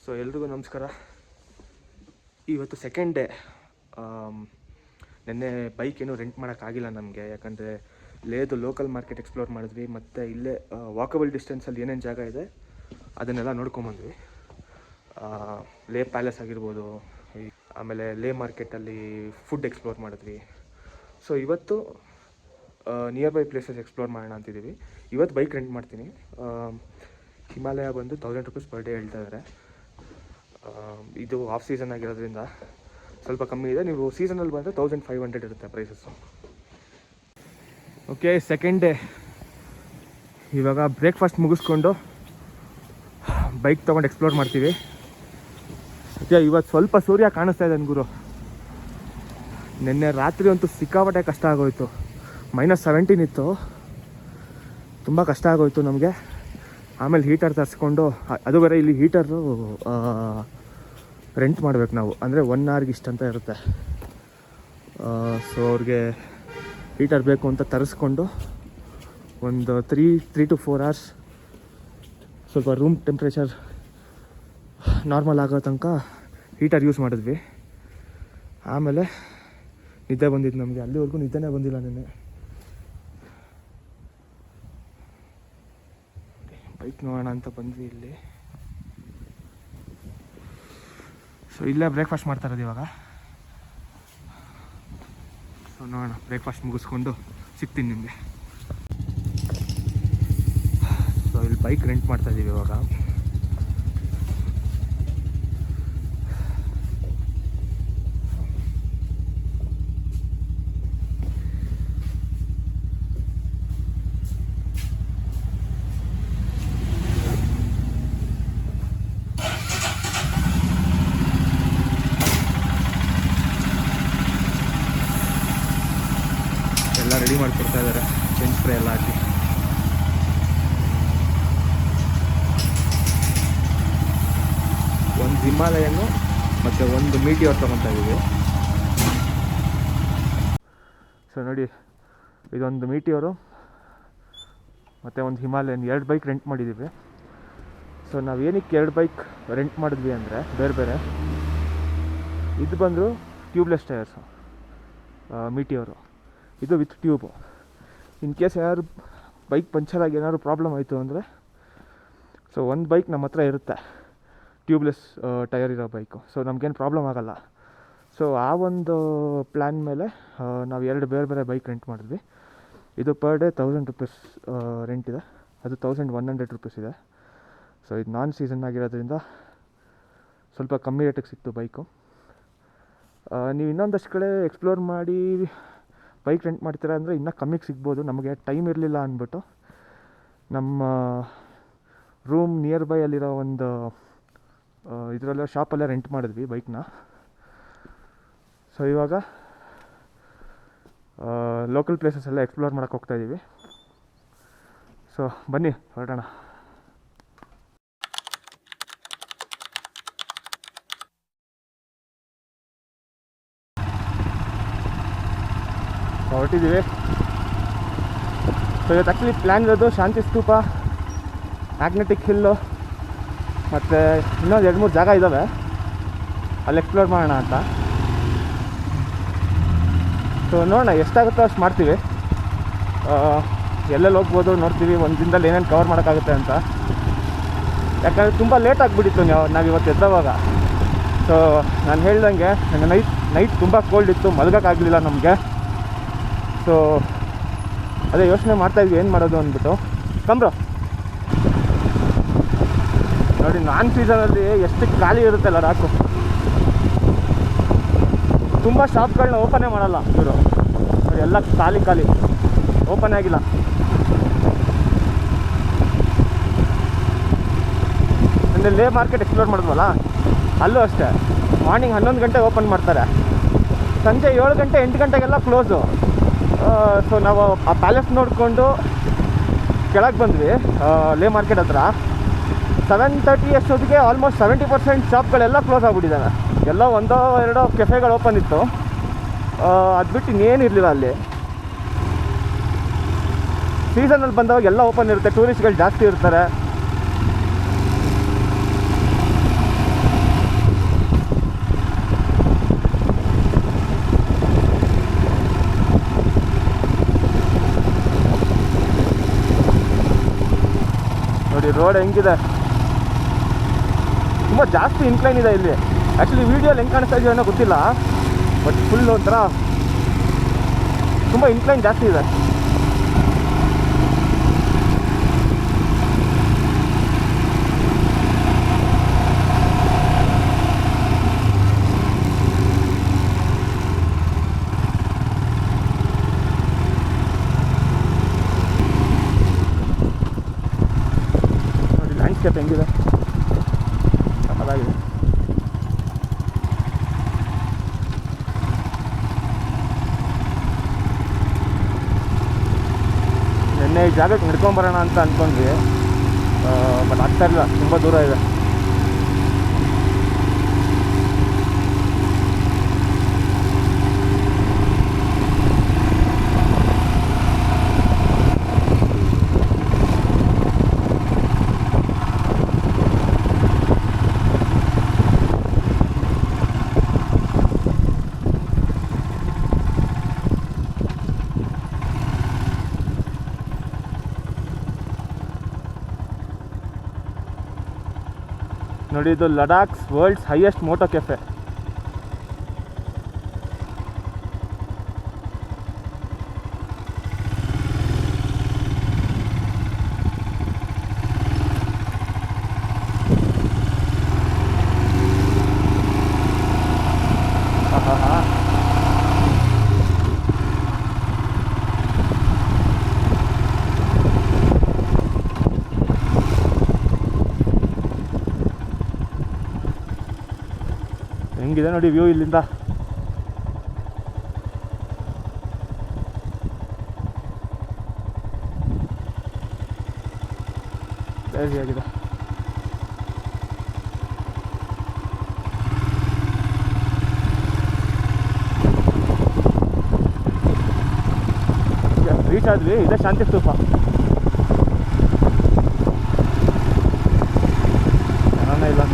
So ಎಲ್ರಿಗೂ ನಮಸ್ಕಾರ. ಇವತ್ತು ಸೆಕೆಂಡ್ ಡೇ. ನೆನ್ನೆ ಬೈಕ್ ಏನೂ ರೆಂಟ್ ಮಾಡೋಕ್ಕಾಗಿಲ್ಲ ನಮಗೆ, ಯಾಕಂದರೆ ಲೇದು ಲೋಕಲ್ ಮಾರ್ಕೆಟ್ ಎಕ್ಸ್ಪ್ಲೋರ್ ಮಾಡಿದ್ವಿ, ಮತ್ತು ಇಲ್ಲೇ ವಾಕಬಲ್ ಡಿಸ್ಟೆನ್ಸಲ್ಲಿ ಏನೇನು ಜಾಗ ಇದೆ ಅದನ್ನೆಲ್ಲ ನೋಡ್ಕೊಂಬಂದ್ವಿ. ಲೇ ಪ್ಯಾಲೇಸ್ ಆಗಿರ್ಬೋದು, ಆಮೇಲೆ ಲೇ ಮಾರ್ಕೆಟಲ್ಲಿ ಫುಡ್ ಎಕ್ಸ್ಪ್ಲೋರ್ ಮಾಡಿದ್ವಿ. ಸೊ ಇವತ್ತು ನಿಯರ್ ಬೈ ಪ್ಲೇಸಸ್ ಎಕ್ಸ್ಪ್ಲೋರ್ ಮಾಡೋಣ ಅಂತಿದ್ದೀವಿ. ಇವತ್ತು ಬೈಕ್ ರೆಂಟ್ ಮಾಡ್ತೀನಿ. ಹಿಮಾಲಯ ಬಂದು 1000 ರೂಪೀಸ್ ಪರ್ ಡೇ ಹೇಳ್ತಾ ಇದ್ದಾರೆ. ಇದು ಆಫ್ ಸೀಸನ್ ಆಗಿರೋದ್ರಿಂದ ಸ್ವಲ್ಪ ಕಮ್ಮಿ ಇದೆ. ನೀವು ಸೀಸನಲ್ಲಿ ಬಂದರೆ 1500 ಇರುತ್ತೆ ಪ್ರೈಸಸ್ಸು. Okay, second day. ಇವಾಗ ಬ್ರೇಕ್ಫಾಸ್ಟ್ ಮುಗಿಸ್ಕೊಂಡು ಬೈಕ್ ತೊಗೊಂಡು ಎಕ್ಸ್ಪ್ಲೋರ್ ಮಾಡ್ತೀವಿ. ಸದ್ಯ ಇವತ್ತು ಸ್ವಲ್ಪ ಸೂರ್ಯ ಕಾಣಿಸ್ತಾ ಇದೆ ಗುರು. ನಿನ್ನೆ ರಾತ್ರಿ ಅಂತೂ ಸಿಕ್ಕಾಪಟ್ಟೆ ಕಷ್ಟ ಆಗೋಯಿತು. -17 ಇತ್ತು, ತುಂಬ ಕಷ್ಟ ಆಗೋಯಿತು ನಮಗೆ. ಆಮೇಲೆ ಹೀಟರ್ ತರಿಸ್ಕೊಂಡು, ಅದು ಬೇರೆ ಇಲ್ಲಿ ಹೀಟರು ರೆಂಟ್ ಮಾಡಬೇಕು ನಾವು, ಅಂದರೆ 1 hourಗೆ ಇಷ್ಟು ಅಂತ ಇರುತ್ತೆ. ಸೊ ಅವ್ರಿಗೆ ಹೀಟರ್ ಬೇಕು ಅಂತ ತರಿಸ್ಕೊಂಡು ಒಂದು 3 to 4 hours ಸ್ವಲ್ಪ ರೂಮ್ ಟೆಂಪ್ರೇಚರ್ ನಾರ್ಮಲ್ ಆಗೋ ತನಕ ಹೀಟರ್ ಯೂಸ್ ಮಾಡಿದ್ವಿ. ಆಮೇಲೆ ನಿದ್ದೆ ಬಂದಿದ್ದು ನಮಗೆ. ಅಲ್ಲಿವರೆಗೂ ನಿದ್ದೆನೇ ಬಂದಿಲ್ಲ ನೆನ್ನೆ. ಬೈಕ್ ನೋಡೋಣ ಅಂತ ಬಂದ್ವಿ ಇಲ್ಲಿ. ಸೊ ಇಲ್ಲೇ ಬ್ರೇಕ್ಫಾಸ್ಟ್ ಮಾಡ್ತಾ ಇರೋದು ಇವಾಗ. ಸೊ ನೋಡೋಣ, ಬ್ರೇಕ್ಫಾಸ್ಟ್ ಮುಗಿಸ್ಕೊಂಡು ಸಿಗ್ತೀನಿ ನಿಮಗೆ. ಸೊ ಇಲ್ಲಿ ಬೈಕ್ ರೆಂಟ್ ಮಾಡ್ತಾ ಇದ್ದೀವಿ ಇವಾಗ. ಎಲ್ಲ ರೆಡಿ ಮಾಡಿಕೊಡ್ತಾ ಇದ್ದಾರೆ, ಸೆನ್ ಸ್ಪ್ರೇ ಎಲ್ಲ ಹಾಕಿ. ಒಂದು ಹಿಮಾಲಯನ್ನು ಮತ್ತು ಒಂದು ಮೀಟಿಯೋರ್ ತೊಗೊತಾ ಇದ್ದೀವಿ. ಸೊ ನೋಡಿ, ಇದೊಂದು ಮೀಟಿಯೋರು ಮತ್ತು ಒಂದು ಹಿಮಾಲಯನ್, 2 ಬೈಕ್ ರೆಂಟ್ ಮಾಡಿದ್ದೀವಿ. ಸೊ ನಾವು ಏನಕ್ಕೆ 2 ಬೈಕ್ ರೆಂಟ್ ಮಾಡಿದ್ವಿ ಅಂದರೆ ಬೇರೆ ಬೇರೆ. ಇದು ಬಂದು ಟ್ಯೂಬ್ಲೆಸ್ ಟೈರ್ಸು ಮೀಟಿಯೋರು, ಇದು ವಿತ್ ಟ್ಯೂಬು. ಇನ್ ಕೇಸ್ ಯಾರು ಬೈಕ್ ಪಂಚರಾಗಿ ಏನಾದ್ರು ಪ್ರಾಬ್ಲಮ್ ಆಯಿತು ಅಂದರೆ, ಸೊ ಒಂದು ಬೈಕ್ ನಮ್ಮ ಹತ್ರ ಇರುತ್ತೆ ಟ್ಯೂಬ್ಲೆಸ್ ಟೈರ್ ಇರೋ ಬೈಕು. ಸೊ ನಮಗೇನು ಪ್ರಾಬ್ಲಮ್ ಆಗೋಲ್ಲ. ಸೊ ಆ ಒಂದು ಪ್ಲ್ಯಾನ್ ಮೇಲೆ ನಾವು 2 ಬೇರೆ ಬೇರೆ ಬೈಕ್ ರೆಂಟ್ ಮಾಡಿದ್ವಿ. ಇದು ಪರ್ ಡೇ 1000 ರೂಪೀಸ್ ರೆಂಟ್ ಇದೆ, ಅದು 1100 ರೂಪೀಸ್ ಇದೆ. ಸೊ ಇದು ನಾನ್ ಸೀಸನ್ ಆಗಿರೋದ್ರಿಂದ ಸ್ವಲ್ಪ ಕಮ್ಮಿ ರೇಟಿಗೆ ಸಿಕ್ತು ಬೈಕು. ನೀವು ಇನ್ನೊಂದಷ್ಟು ಕಡೆ ಎಕ್ಸ್ಪ್ಲೋರ್ ಮಾಡಿ ಬೈಕ್ ರೆಂಟ್ ಮಾಡ್ತೀರಾ ಅಂದರೆ ಇನ್ನೂ ಕಮ್ಮಿಗೆ ಸಿಗ್ಬೋದು. ನಮಗೆ ಟೈಮ್ ಇರಲಿಲ್ಲ ಅಂದ್ಬಿಟ್ಟು ನಮ್ಮ ರೂಮ್ ನಿಯರ್ ಬೈ ಅಲ್ಲಿರೋ ಒಂದು ಇದರಲ್ಲೇ ಶಾಪಲ್ಲೇ ರೆಂಟ್ ಮಾಡಿದ್ವಿ ಬೈಕ್ನ. ಸೊ ಇವಾಗ ಲೋಕಲ್ ಪ್ಲೇಸಸ್ ಎಲ್ಲ ಎಕ್ಸ್ಪ್ಲೋರ್ ಮಾಡೋಕ್ಕೆ ಹೋಗ್ತಾಯಿದ್ದೀವಿ. ಸೊ ಬನ್ನಿ ಹೊರಡೋಣ. ಹೊರಟಿದ್ದೀವಿ. ಸೊ ಇವತ್ತು ಆ್ಯಕ್ಚುಲಿ ಪ್ಲ್ಯಾನ್ ಇರೋದು ಶಾಂತಿ ಸ್ತೂಪ, ಮ್ಯಾಗ್ನೆಟಿಕ್ ಹಿಲ್ಲು ಮತ್ತು ಇನ್ನೊಂದು 2-3 ಜಾಗ ಇದ್ದಾವೆ, ಅಲ್ಲಿ ಎಕ್ಸ್ಪ್ಲೋರ್ ಮಾಡೋಣ ಅಂತ. ಸೊ ನೋಡೋಣ ಎಷ್ಟಾಗುತ್ತೋ ಅಷ್ಟು ಮಾಡ್ತೀವಿ. ಎಲ್ಲೆಲ್ಲಿ ಹೋಗ್ಬೋದು ನೋಡ್ತೀವಿ, ಒಂದು ದಿನದಲ್ಲಿ ಏನೇನು ಕವರ್ ಮಾಡೋಕ್ಕಾಗುತ್ತೆ ಅಂತ. ಯಾಕಂದರೆ ತುಂಬ ಲೇಟ್ ಆಗಿಬಿಟ್ಟಿತ್ತು ನಾವು ಇವತ್ತು ಎದ್ದವಾಗ. ಸೊ ನಾನು ಹೇಳ್ದಂಗೆ ನನಗೆ ನೈಟ್ ತುಂಬ ಕೋಲ್ಡ್ ಇತ್ತು, ಮಲಗೋಕ್ಕಾಗಲಿಲ್ಲ ನಮಗೆ. ಸೊ ಅದೇ ಯೋಚನೆ ಮಾಡ್ತಾಯಿದ್ವಿ ಏನು ಮಾಡೋದು ಅಂದ್ಬಿಟ್ಟು. ಕಂಬ್ರೋ ನೋಡಿ, ನಾನ್ ಸೀಸನಲ್ಲಿ ಎಷ್ಟು ಖಾಲಿ ಇರುತ್ತಲ್ಲ ರಾಕು. ತುಂಬ ಶಾಪ್ಗಳನ್ನ ಓಪನೇ ಮಾಡಲ್ಲ ಇವರು ನೋಡಿ, ಎಲ್ಲ ಖಾಲಿ ಓಪನ್ ಆಗಿಲ್ಲ. ಅಂದರೆ ಲೇ ಮಾರ್ಕೆಟ್ ಎಕ್ಸ್ಪ್ಲೋರ್ ಮಾಡಿದ್ವಲ್ಲ, ಅಲ್ಲೂ ಅಷ್ಟೇ ಮಾರ್ನಿಂಗ್ 11 ಗಂಟೆಗೆ ಓಪನ್ ಮಾಡ್ತಾರೆ, ಸಂಜೆ 7 ಗಂಟೆ 8 ಗಂಟೆಗೆಲ್ಲ ಕ್ಲೋಸು. ಸೊ ನಾವು ಆ ಪ್ಯಾಲೇಸ್ ನೋಡಿಕೊಂಡು ಕೆಳಗೆ ಬಂದ್ವಿ ಲೇ ಮಾರ್ಕೆಟ್ ಹತ್ರ. 7:30 ಅಷ್ಟೊತ್ತಿಗೆ ಆಲ್ಮೋಸ್ಟ್ 70% ಶಾಪ್ಗಳೆಲ್ಲ ಕ್ಲೋಸ್ ಆಗಿಬಿಟ್ಟಿದ್ದಾವೆ. ಎಲ್ಲ 1-2 ಕೆಫೆಗಳು ಓಪನ್ ಇತ್ತು, ಅದು ಬಿಟ್ಟು ಇನ್ನೇನು ಇರಲಿಲ್ಲ ಅಲ್ಲಿ. ಸೀಸನಲ್ಲಿ ಬಂದವಾಗ ಎಲ್ಲ ಓಪನ್ ಇರುತ್ತೆ, ಟೂರಿಸ್ಟ್ಗಳು ಜಾಸ್ತಿ ಇರ್ತಾರೆ. ರೋಡ್ ಹೆಂಗಿದೆ, ತುಂಬ ಜಾಸ್ತಿ ಇನ್ಕ್ಲೈನ್ ಇದೆ ಇಲ್ಲಿ. ಆ್ಯಕ್ಚುಲಿ ವೀಡಿಯೋಲಿ ಹೆಂಗೆ ಕಾಣಿಸ್ತಾ ಇದೆಯೋ ಏನೋ ಗೊತ್ತಿಲ್ಲ, ಬಟ್ ಫುಲ್ ಒಂಥರ ತುಂಬ ಇನ್ಕ್ಲೈನ್ ಜಾಸ್ತಿ ಇದೆ. ನೋಡಿ ಲ್ಯಾಂಡ್ಸ್ಕೇಪ್ ಹೆಂಗಿದೆ, ಸಕ್ಕತ್ತಾಗಿದೆ. ನೆನ್ನೆ ಈ ಜಾಗಕ್ಕೆ ನಡ್ಕೊಂಬರೋಣ ಅಂತ ಅಂದ್ಕೊಂಡ್ವಿ, ಬಟ್ ಆಗ್ತಾ ಇಲ್ಲ, ತುಂಬ ದೂರ ಇದೆ. ನೋಡಿ ಇದು ಲಡಾಖ್ಸ್ ವರ್ಲ್ಡ್ಸ್ ಹೈಯೆಸ್ಟ್ ಮೋಟೋ ಕೆಫೆ. ಹೆಂಗಿದೆ ನೋಡಿ ವ್ಯೂ ಇಲ್ಲಿಂದ. ಆಗಿದೆ. ರೀಚ್ ಆದ್ವಿ, ಇದೆ ಶಾಂತಿ ಸ್ತೂಪ. ಜನನೇ ಇಲ್ಲ.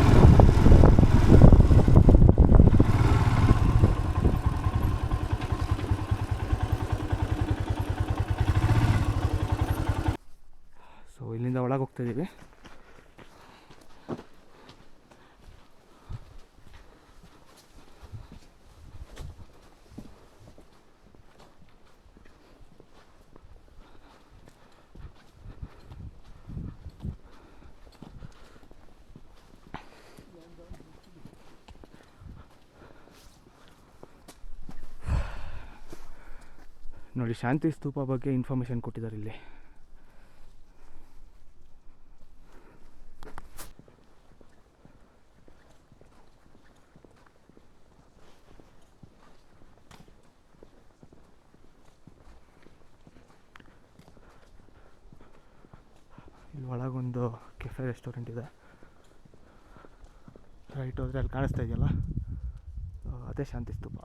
ಇಲ್ಲಿಂದ ಒಳಗೆ ಹೋಗ್ತಾ ಇದ್ದೀವಿ. ನೋಡಿ ಶಾಂತಿ ಸ್ತೂಪ ಬಗ್ಗೆ ಇನ್ಫಾರ್ಮೇಷನ್ ಕೊಟ್ಟಿದ್ದಾರೆ ಇಲ್ಲಿ. ಇಲ್ಲಿ ಒಳಗೊಂದು ಕೆಫೆ ರೆಸ್ಟೋರೆಂಟ್ ಇದೆ. ರೈಟ್ ಹೋದರೆ ಅಲ್ಲಿ ಕಾಣಿಸ್ತಾ ಇದೆಯಲ್ಲ, ಅದೇ ಶಾಂತಿ ಸ್ತೂಪ.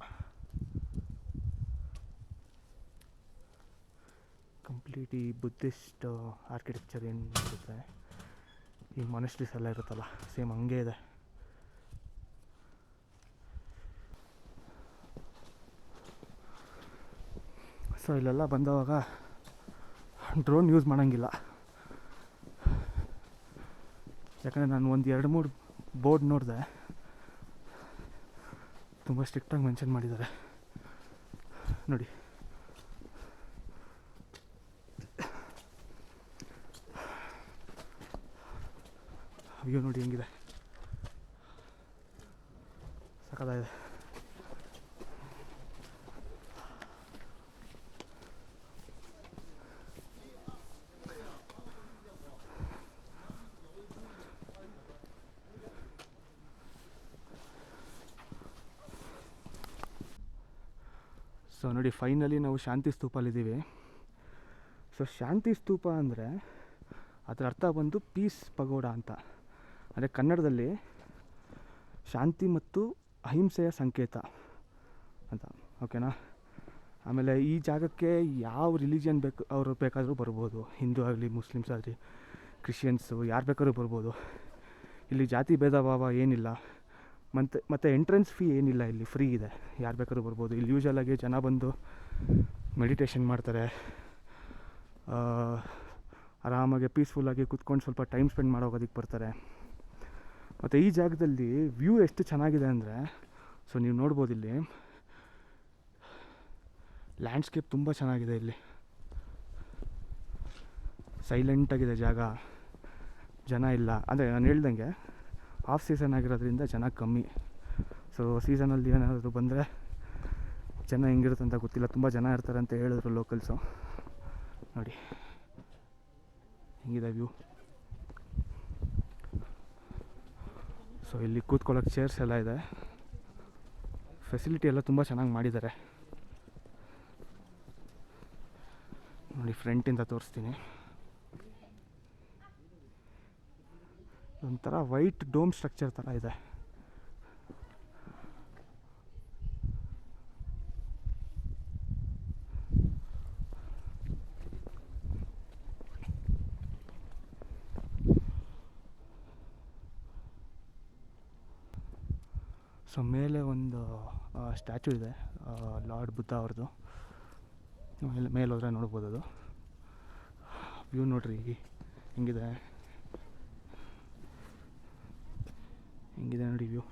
ಕಂಪ್ಲೀಟ್ ಈ ಬುದ್ಧಿಸ್ಟ್ ಆರ್ಕಿಟೆಕ್ಚರ್ ಏನು ಇರುತ್ತೆ, ಈ ಮೊನೆಸ್ಟ್ರೀಸ್ ಎಲ್ಲ ಇರುತ್ತಲ್ಲ, ಸೇಮ್ ಹಂಗೆ ಇದೆ. ಸೊ ಇಲ್ಲೆಲ್ಲ ಬಂದವಾಗ ಡ್ರೋನ್ ಯೂಸ್ ಮಾಡೋಂಗಿಲ್ಲ, ಯಾಕಂದರೆ ನಾನು ಒಂದು 2-3 ಬೋರ್ಡ್ ನೋಡಿದೆ, ತುಂಬ ಸ್ಟ್ರಿಕ್ಟಾಗಿ ಮೆನ್ಷನ್ ಮಾಡಿದ್ದಾರೆ. ನೋಡಿ ವ್ಯೂ ನೋಡಿ ಹೆಂಗಿದೆ, ಸಕ್ಕತ್ತಾಗಿದೆ. ಸೊ ನೋಡಿ ಫೈನಲಿ ನಾವು ಶಾಂತಿ ಸ್ತೂಪಲ್ಲಿದ್ದೀವಿ. ಸೊ ಶಾಂತಿ ಸ್ತೂಪ ಅಂದರೆ ಅದರ ಅರ್ಥ ಬಂದು ಪೀಸ್ ಪಗೋಡ ಅಂತ, ಅಂದರೆ ಕನ್ನಡದಲ್ಲಿ ಶಾಂತಿ ಮತ್ತು ಅಹಿಂಸೆಯ ಸಂಕೇತ ಅಂತ, ಓಕೆನಾ. ಆಮೇಲೆ ಈ ಜಾಗಕ್ಕೆ ಯಾವ ರಿಲಿಜಿಯನ್ ಅವರು ಬೇಕಾದರೂ ಬರ್ಬೋದು, ಹಿಂದೂ ಆಗಲಿ, ಮುಸ್ಲಿಮ್ಸ್ ಆಗಲಿ, ಕ್ರಿಶ್ಚಿಯನ್ಸು, ಯಾರು ಬೇಕಾದ್ರೂ ಬರ್ಬೋದು. ಇಲ್ಲಿ ಜಾತಿ ಭೇದ ಭಾವ ಏನಿಲ್ಲ. ಮತ್ತು ಎಂಟ್ರೆನ್ಸ್ ಫೀ ಏನಿಲ್ಲ, ಇಲ್ಲಿ ಫ್ರೀ ಇದೆ, ಯಾರು ಬೇಕಾದ್ರೂ ಬರ್ಬೋದು. ಇಲ್ಲಿ ಯೂಶಲಾಗಿ ಜನ ಬಂದು ಮೆಡಿಟೇಷನ್ ಮಾಡ್ತಾರೆ, ಆರಾಮಾಗಿ ಪೀಸ್ಫುಲ್ಲಾಗಿ ಕೂತ್ಕೊಂಡು ಸ್ವಲ್ಪ ಟೈಮ್ ಸ್ಪೆಂಡ್ ಮಾಡೋಗೋದಕ್ಕೆ ಬರ್ತಾರೆ. ಮತ್ತು ಈ ಜಾಗದಲ್ಲಿ ವ್ಯೂ ಎಷ್ಟು ಚೆನ್ನಾಗಿದೆ ಅಂದರೆ, ಸೊ ನೀವು ನೋಡ್ಬೋದು ಇಲ್ಲಿ ಲ್ಯಾಂಡ್ಸ್ಕೇಪ್ ತುಂಬ ಚೆನ್ನಾಗಿದೆ. ಇಲ್ಲಿ ಸೈಲೆಂಟಾಗಿದೆ ಜಾಗ, ಜನ ಇಲ್ಲ. ಅಂದರೆ ನಾನು ಹೇಳ್ದಂಗೆ ಆಫ್ ಸೀಸನ್ ಆಗಿರೋದ್ರಿಂದ ಜನ ಕಮ್ಮಿ. ಸೊ ಸೀಸನಲ್ಲಿ ಏನಾದರೂ ಬಂದರೆ ಜನ ಹೆಂಗಿರುತ್ತೆ ಅಂತ ಗೊತ್ತಿಲ್ಲ, ತುಂಬ ಜನ ಇರ್ತಾರೆ ಅಂತ ಹೇಳಿದ್ರು ಲೋಕಲ್ಸು. ನೋಡಿ ಹೆಂಗಿದೆ ವ್ಯೂ. ಸೊ ಇಲ್ಲಿ ಕೂತ್ಕೊಳ್ಳೋಕೆ ಚೇರ್ಸ್ ಎಲ್ಲ ಇದೆ, ಫೆಸಿಲಿಟಿ ಎಲ್ಲ ತುಂಬ ಚೆನ್ನಾಗಿ ಮಾಡಿದ್ದಾರೆ. ನೋಡಿ ಫ್ರಂಟಿಂದ ತೋರಿಸ್ತೀನಿ. ಒಂಥರ ವೈಟ್ ಡೋಮ್ ಸ್ಟ್ರಕ್ಚರ್ ಥರ ಇದೆ. ಸೊ ಮೇಲೆ ಒಂದು ಸ್ಟ್ಯಾಚು ಇದೆ, ಲಾರ್ಡ್ ಬುದ್ಧ ಅವ್ರದ್ದು. ಮೇಲೆ ಹೋದರೆ ನೋಡ್ಬೋದು ಅದು ವ್ಯೂ. ನೋಡ್ರಿ ಹೆಂಗಿದೆ ನೋಡಿ ವ್ಯೂ.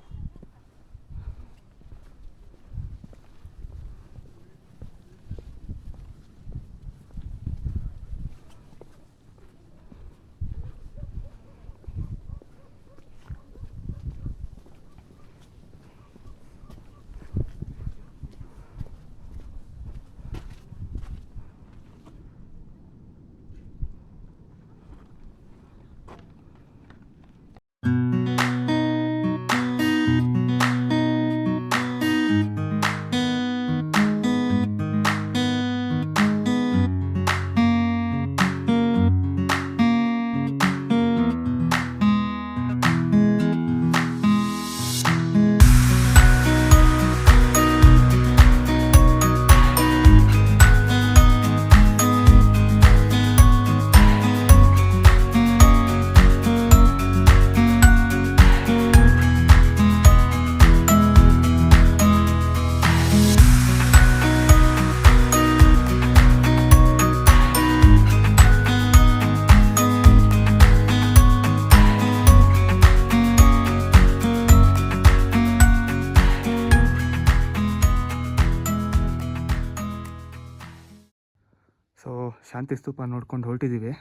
ಸೊ ಶಾಂತಿ ಸ್ತೂಪ ನೋಡ್ಕೊಂಡು ಹೊರಟಿದ್ದೀವಿ.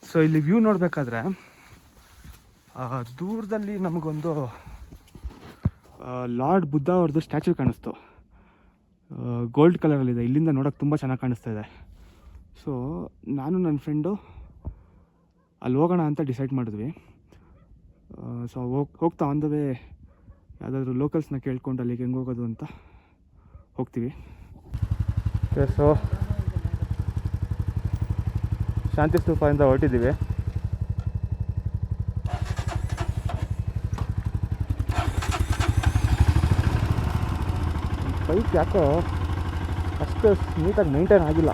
ಸೊ ಇಲ್ಲಿ ವ್ಯೂ ನೋಡಬೇಕಾದ್ರೆ ದೂರದಲ್ಲಿ ನಮಗೊಂದು ಲಾರ್ಡ್ ಬುದ್ಧ ಅವ್ರದ್ದು ಸ್ಟ್ಯಾಚ್ಯೂ ಕಾಣಿಸ್ತು, ಗೋಲ್ಡ್ ಕಲರಲ್ಲಿದೆ. ಇಲ್ಲಿಂದ ನೋಡೋಕೆ ತುಂಬ ಚೆನ್ನಾಗಿ ಕಾಣಿಸ್ತಾ ಇದೆ. ಸೊ ನಾನು ನನ್ನ ಫ್ರೆಂಡು ಅಲ್ಲಿ ಹೋಗೋಣ ಅಂತ ಡಿಸೈಡ್ ಮಾಡಿದ್ವಿ. ಸೊ ಹೋಗ್ತಾ ಆನ್ ದ ವೇ ಯಾವುದಾದ್ರೂ ಲೋಕಲ್ಸ್ನ ಕೇಳ್ಕೊಂಡು ಅಲ್ಲಿಗೆ ಹೆಂಗೆ ಹೋಗೋದು ಅಂತ ಹೋಗ್ತೀವಿ. ಸೊ ಶಾಂತಿ ಸ್ತೂಪದಿಂದ ಹೊರಟಿದ್ದೀವಿ. ಬೈಕ್ ಯಾಕೋ ಅಷ್ಟು ನೀಟಾಗಿ ಮೇಂಟೈನ್ ಆಗಿಲ್ಲ.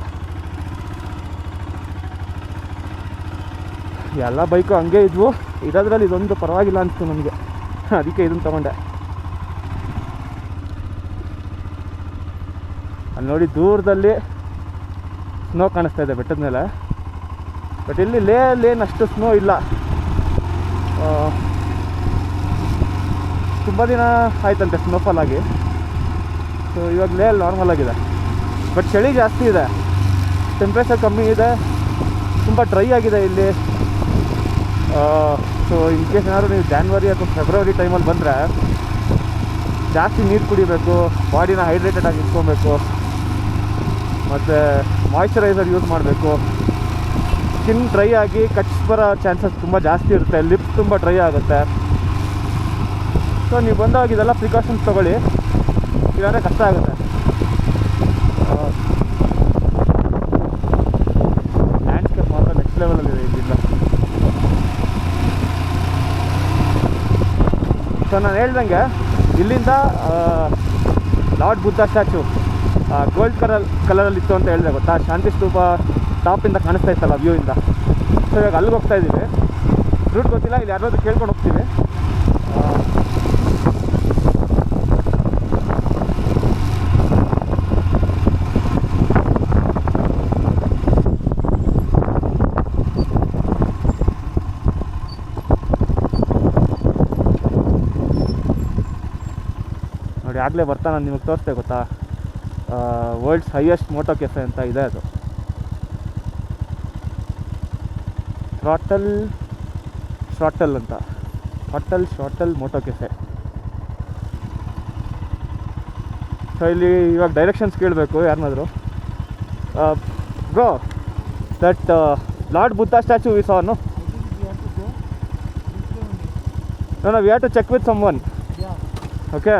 ಎಲ್ಲ ಬೈಕು ಹಂಗೆ ಇದ್ವು, ಇರೋದ್ರಲ್ಲಿ ಇದೊಂದು ಪರವಾಗಿಲ್ಲ ಅನಿಸ್ತು ನನಗೆ, ಅದಕ್ಕೆ ಇದನ್ನು ತಗೊಂಡೆ. ಅಲ್ಲಿ ನೋಡಿ ದೂರದಲ್ಲಿ ಸ್ನೋ ಕಾಣಿಸ್ತಾ ಇದೆ ಬೆಟ್ಟದ ಮೇಲೆ. ಬಟ್ ಇಲ್ಲಿ ಲೇನ್ ಅಷ್ಟು ಸ್ನೋ ಇಲ್ಲ. ತುಂಬ ದಿನ ಆಯ್ತಂತೆ ಸ್ನೋಫಾಲ್ ಆಗಿ. ಸೊ ಇವಾಗ ನಾರ್ಮಲ್ ಆಗಿದೆ, ಬಟ್ ಚಳಿ ಜಾಸ್ತಿ ಇದೆ, ಟೆಂಪ್ರೇಚರ್ ಕಮ್ಮಿ ಇದೆ, ತುಂಬ ಡ್ರೈ ಆಗಿದೆ ಇಲ್ಲಿ. ಸೊ ಇನ್ ಕೇಸ್ ಏನಾದರೂ ನೀವು ಜಾನ್ವರಿ ಅಥವಾ ಫೆಬ್ರವರಿ ಟೈಮಲ್ಲಿ ಬಂದರೆ ಜಾಸ್ತಿ ನೀರು ಕುಡಿಬೇಕು, ಬಾಡಿನ ಹೈಡ್ರೇಟೆಡ್ ಆಗಿ ಇಟ್ಕೊಬೇಕು, ಮತ್ತು ಮಾಯ್ಶ್ಚರೈಸರ್ ಯೂಸ್ ಮಾಡಬೇಕು. ಸ್ಕಿನ್ ಡ್ರೈ ಆಗಿ ಕಟ್ಸ್ ಬರೋ ಚಾನ್ಸಸ್ ತುಂಬ ಜಾಸ್ತಿ ಇರುತ್ತೆ, ಲಿಪ್ಸ್ ತುಂಬ ಡ್ರೈ ಆಗುತ್ತೆ. ಸೊ ನೀವು ಬಂದಾಗ ಇದೆಲ್ಲ ಪ್ರಿಕಾಷನ್ಸ್ ತೊಗೊಳ್ಳಿ, ಇಲ್ಲಾಂದರೆ ಕಷ್ಟ ಆಗುತ್ತೆ. ಲ್ಯಾಂಡ್ಸ್ಕೇಪ್ ಮಾತ್ರ ನೆಕ್ಸ್ಟ್ ಲೆವೆಲಲ್ಲಿದೆ ಇಲ್ಲಿಂದ. ಸೊ ನಾನು ಹೇಳ್ದಂಗೆ ಇಲ್ಲಿಂದ ಲಾರ್ಡ್ ಬುದ್ಧ ಸ್ಟ್ಯಾಚು ಗೋಲ್ಡ್ ಕಲರಲ್ಲಿತ್ತು ಅಂತ ಹೇಳಿದೆ ಗೊತ್ತಾ, ಶಾಂತಿ ಸ್ತೂಪ ಟಾಪಿಂದ ಕಾಣಿಸ್ತಾ ಇತ್ತಲ್ಲ ವ್ಯೂ ಇಂದ. ಸೊ ಇವಾಗ ಅಲ್ಲಿಗೆ ಹೋಗ್ತಾ ಇದ್ದೀವಿ. ರೂಟ್ ಗೊತ್ತಿಲ್ಲ, ಇಲ್ಲಿ ಯಾರಾದ್ರೂ ಕೇಳ್ಕೊಂಡು ಹೋಗ್ತೀವಿ. ಆಗಲೇ ಬರ್ತಾ ನಾನು ನಿಮಗೆ ತೋರಿಸ್ದೆ ಗೊತ್ತಾ, ವರ್ಲ್ಡ್ಸ್ ಹೈಯೆಸ್ಟ್ ಮೋಟೋ ಕೆಫೆ ಅಂತ ಇದೆ ಅದು. ಥ್ರಾಟಲ್ ಅಂತ, ಥ್ರಾಟಲ್ ಮೋಟೋ ಕೆಫೆ. ಸೊ ಇಲ್ಲಿ ಇವಾಗ ಡೈರೆಕ್ಷನ್ಸ್ ಕೇಳಬೇಕು ಯಾರನ್ನಾದರೂ. Bro, that lord Buddha statue we saw, no? No, we have to check with someone. Yeah. Okay.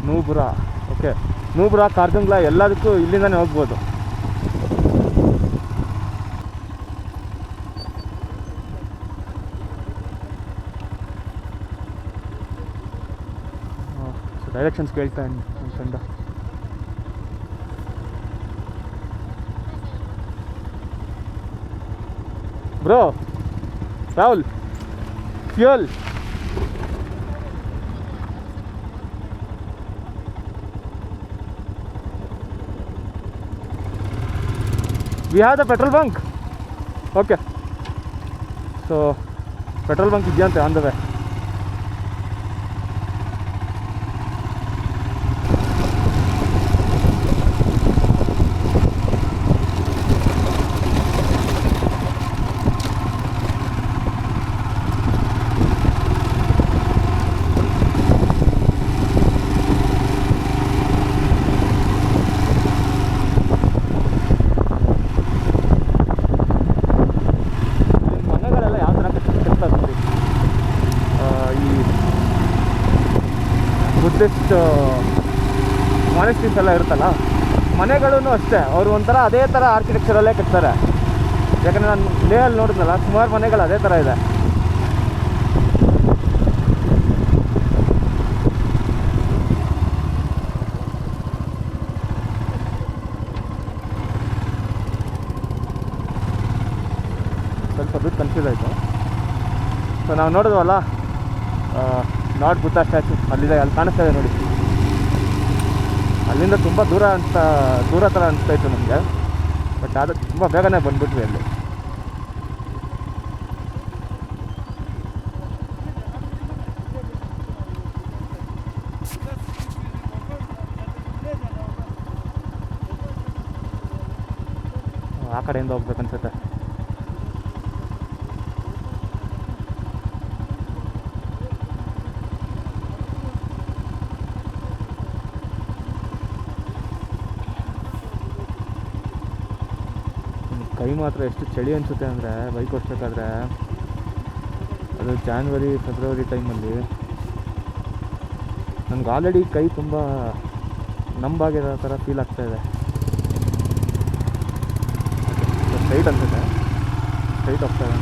Nubra, okay. Nubra, Khardungla ಎಲ್ಲದಕ್ಕೂ ಇಲ್ಲಿಂದನೇ ಹೋಗ್ಬೋದು. ಡೈರೆಕ್ಷನ್ಸ್ ಕೇಳ್ತಾ ನನ್ನ friend. Bro, Rahul, fuel. We have the petrol bunk. Okay, so petrol bunk ಇದೆಯಂತೆ on the way. Buddhist monasteries ಎಲ್ಲ ಇರುತ್ತಲ್ಲ, ಮನೆಗಳೂ ಅಷ್ಟೇ ಅವರು ಒಂಥರ ಅದೇ ಥರ ಆರ್ಕಿಟೆಕ್ಚರಲ್ಲೇ ಕಟ್ತಾರೆ. ಯಾಕಂದರೆ ನಾನು ಲೇಯಲ್ಲಿ ನೋಡಿದ್ನಲ್ಲ, ಸುಮಾರು ಮನೆಗಳು ಅದೇ ಥರ ಇದೆ. ಸ್ವಲ್ಪ ದುಡ್ಡು ಕನ್ಫ್ಯೂಸ್ ಆಯಿತು. ಸೊ ನಾವು ನೋಡಿದ್ವಲ್ಲ ಲಾರ್ಡ್ ಬುದ್ಧ ಸ್ಟ್ಯಾಚು ಅಲ್ಲಿದೆ, ಅಲ್ಲಿ ಕಾಣಿಸ್ತಾ ಇದೆ ನೋಡಿ. ಅಲ್ಲಿಂದ ತುಂಬ ದೂರ ಥರ ಅನಿಸ್ತಾ ಇತ್ತು ನಮಗೆ, ಬಟ್ ಅದು ತುಂಬ ಬೇಗನೆ ಬಂದ್ಬಿಟ್ವಿ ಅಲ್ಲಿ. ಆ ಕಡೆಯಿಂದ ಹೋಗ್ಬೇಕನ್ಸುತ್ತೆ. ಕೈ ಮಾತ್ರ ಎಷ್ಟು ಚಳಿ ಅನಿಸುತ್ತೆ ಅಂದರೆ ಬೈಕ್ ಓಡಿಸ್ಬೇಕಾದ್ರೆ. ಅದು ಜಾನ್ವರಿ ಫೆಬ್ರವರಿ ಟೈಮಲ್ಲಿ ನನಗೆ ಆಲ್ರೆಡಿ ಕೈ ತುಂಬ ನಂಬಾಗಿರೋ ಥರ ಫೀಲ್ ಆಗ್ತಾಯಿದೆ. ಸ್ಟ್ರೈಟ್ ಅನಿಸುತ್ತೆ, ಸ್ಟ್ರೈಟ್ ಹೋಗ್ತಾ ಇದೆ.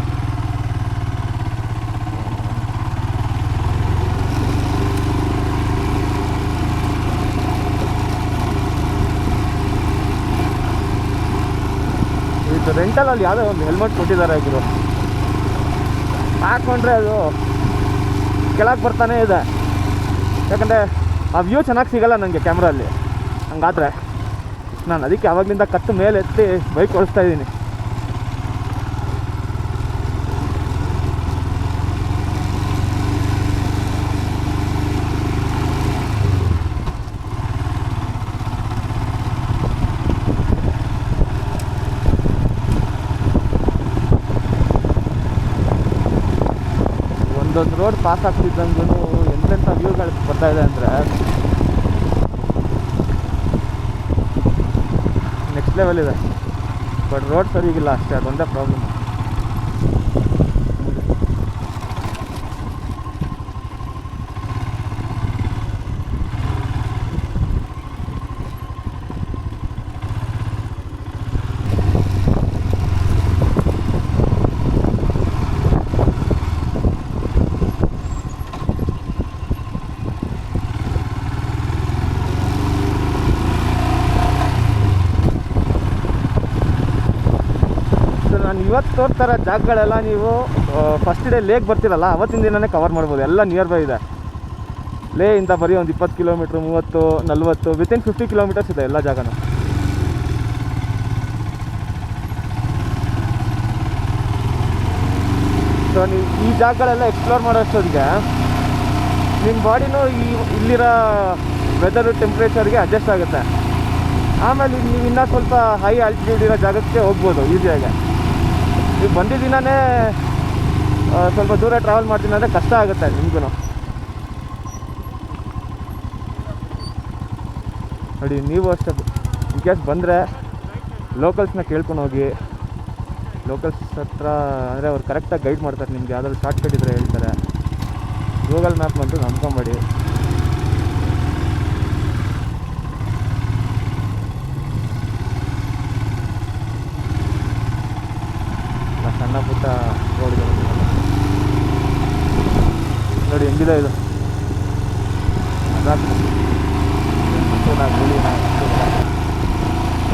ಇದು ರೆಂಟಲಲ್ಲಿ ಯಾವುದೋ ಒಂದು ಹೆಲ್ಮೆಟ್ ಕೊಟ್ಟಿದ್ದಾರೆ ಇವರು, ಹಾಕ್ಕೊಂಡ್ರೆ ಅದು ಕೆಳಗೆ ಬರ್ತಾನೇ ಇದೆ. ಯಾಕಂದರೆ ಆ ವ್ಯೂ ಚೆನ್ನಾಗಿ ಸಿಗೋಲ್ಲ ನನಗೆ ಕ್ಯಾಮ್ರಲ್ಲಿ. ಹಂಗಾದರೆ ನಾನು ಅದಕ್ಕೆ ಆವಾಗಲಿಂದ ಕತ್ತು ಮೇಲೆ ಎತ್ತಿ ಬೈಕ್ ಓಡಿಸ್ತಾ ಇದ್ದೀನಿ. ಒಂದೊಂದು ರೋಡ್ ಪಾಸ್ ಆಗ್ತಿದ್ದಂಗೂ ಎಂತೆಂಥ ವ್ಯೂಗಳು ಬರ್ತಾ ಇದೆ ಅಂದರೆ ನೆಕ್ಸ್ಟ್ ಲೆವೆಲ್ ಇದೆ. ಬಟ್ ರೋಡ್ ಸರಿಗಿಲ್ಲ ಅಷ್ಟೇ, ಅದೊಂದೇ ಪ್ರಾಬ್ಲಮ್. ನಾನು ಇವತ್ತು ತೋರ್ತಾರ ಜಾಗಗಳೆಲ್ಲ ನೀವು ಫಸ್ಟ್ ಡೇ ಲೇಕ್ ಬರ್ತಿರಲ್ಲ ಅವತ್ತಿನ ದಿನನೇ ಕವರ್ ಮಾಡ್ಬೋದು. ಎಲ್ಲ ನಿಯರ್ ಬೈ ಇದೆ. ಲೇ ಇಂದ ಬರೀ ಒಂದು 20 ಕಿಲೋಮೀಟ್ರ್, 30, 40 ವಿತಿನ್ 50 ಕಿಲೋಮೀಟರ್ಸ್ ಇದೆ ಎಲ್ಲ ಜಾಗನೂ. ಸೊ ನೀವು ಈ ಜಾಗಗಳೆಲ್ಲ ಎಕ್ಸ್ಪ್ಲೋರ್ ಮಾಡೋಷ್ಟೊತ್ತಿಗೆ ನಿಮ್ಮ ಬಾಡಿನೂ ಇಲ್ಲಿರೋ ವೆದರು ಟೆಂಪ್ರೇಚರ್ಗೆ ಅಡ್ಜಸ್ಟ್ ಆಗುತ್ತೆ. ಆಮೇಲೆ ನೀವು ಇನ್ನೂ ಸ್ವಲ್ಪ ಹೈ ಆಲ್ಟಿಟ್ಯೂಡ್ ಇರೋ ಜಾಗಕ್ಕೆ ಹೋಗ್ಬೋದು ಈಸಿಯಾಗಿ. ನೀವು ಬಂದಿದ್ದೀನೇ ಸ್ವಲ್ಪ ದೂರ ಟ್ರಾವೆಲ್ ಮಾಡ್ತೀನಿ ಅಂದರೆ ಕಷ್ಟ ಆಗುತ್ತೆ ನಿಮಗೂ. ನೋಡಿ, ನೀವು ಅಷ್ಟೇ ಇನ್ ಕೇಸ್ ಬಂದರೆ ಲೋಕಲ್ಸ್ನ ಕೇಳ್ಕೊಂಡು ಹೋಗಿ. ಲೋಕಲ್ಸ್ ಹತ್ರ ಅಂದರೆ ಅವ್ರು ಕರೆಕ್ಟಾಗಿ ಗೈಡ್ ಮಾಡ್ತಾರೆ. ನಿಮ್ಗೆ ಯಾವ್ದಾದ್ರು ಶಾರ್ಟ್ಕಟ್ ಇದ್ದರೆ ಹೇಳ್ತಾರೆ. ಗೂಗಲ್ ಮ್ಯಾಪ್ನಂತೂ ನಂಬ್ಕೊಂಬೇಡಿ. ಸಣ್ಣ ಪುಟ್ಟ ರೋಡ್ಗಳು ನೋಡಿ ಹೆಂಗಿದೆ ಇದು.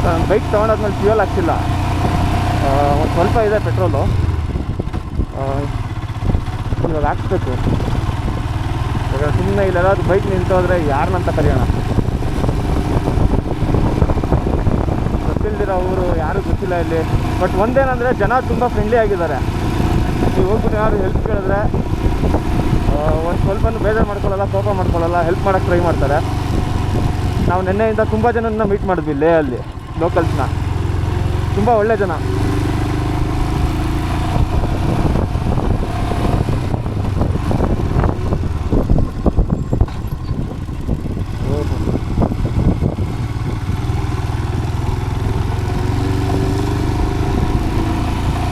ನಾನು ಬೈಕ್ ತೊಗೊಂಡಾದ್ಮೇಲೆ ಫ್ಯೂಯಲ್ ಆಗ್ತಿಲ್ಲ. ಒಂದು ಸ್ವಲ್ಪ ಇದೆ ಪೆಟ್ರೋಲು, ಇವಾಗ ಹಾಕ್ಸ್ಬೇಕು. ಇವಾಗ ಸುಮ್ಮನೆ ಇಲ್ಲೆಲ್ಲಾದ್ರೂ ಬೈಕ್ ನಿಂತೋದ್ರೆ ಯಾರನ್ನಂತ ಕರೆಯೋಣ? ಗೊತ್ತಿಲ್ದಿರೋ ಅವರು ಯಾರೂ ಗೊತ್ತಿಲ್ಲ ಇಲ್ಲಿ. ಬಟ್ ಒಂದೇನಂದರೆ ಜನ ತುಂಬ ಫ್ರೆಂಡ್ಲಿ ಆಗಿದ್ದಾರೆ. ನೀವು ಹೋಗ್ಬಿಟ್ಟು ಯಾರು ಹೆಲ್ಪ್ ಕೇಳಿದ್ರೆ ಒಂದು ಸ್ವಲ್ಪ ಬೇಜಾರು ಮಾಡ್ಕೊಳ್ಳಲ್ಲ, ಕೋಪ ಮಾಡ್ಕೊಳ್ಳಲ್ಲ, ಹೆಲ್ಪ್ ಮಾಡೋಕ್ಕೆ ಟ್ರೈ ಮಾಡ್ತಾರೆ. ನಾವು ನಿನ್ನೆಯಿಂದ ತುಂಬ ಜನನ ಮೀಟ್ ಮಾಡಿದ್ವಿ ಲೇ ಅಲ್ಲಿ, ಲೋಕಲ್ಸ್ನ. ತುಂಬ ಒಳ್ಳೆ ಜನ.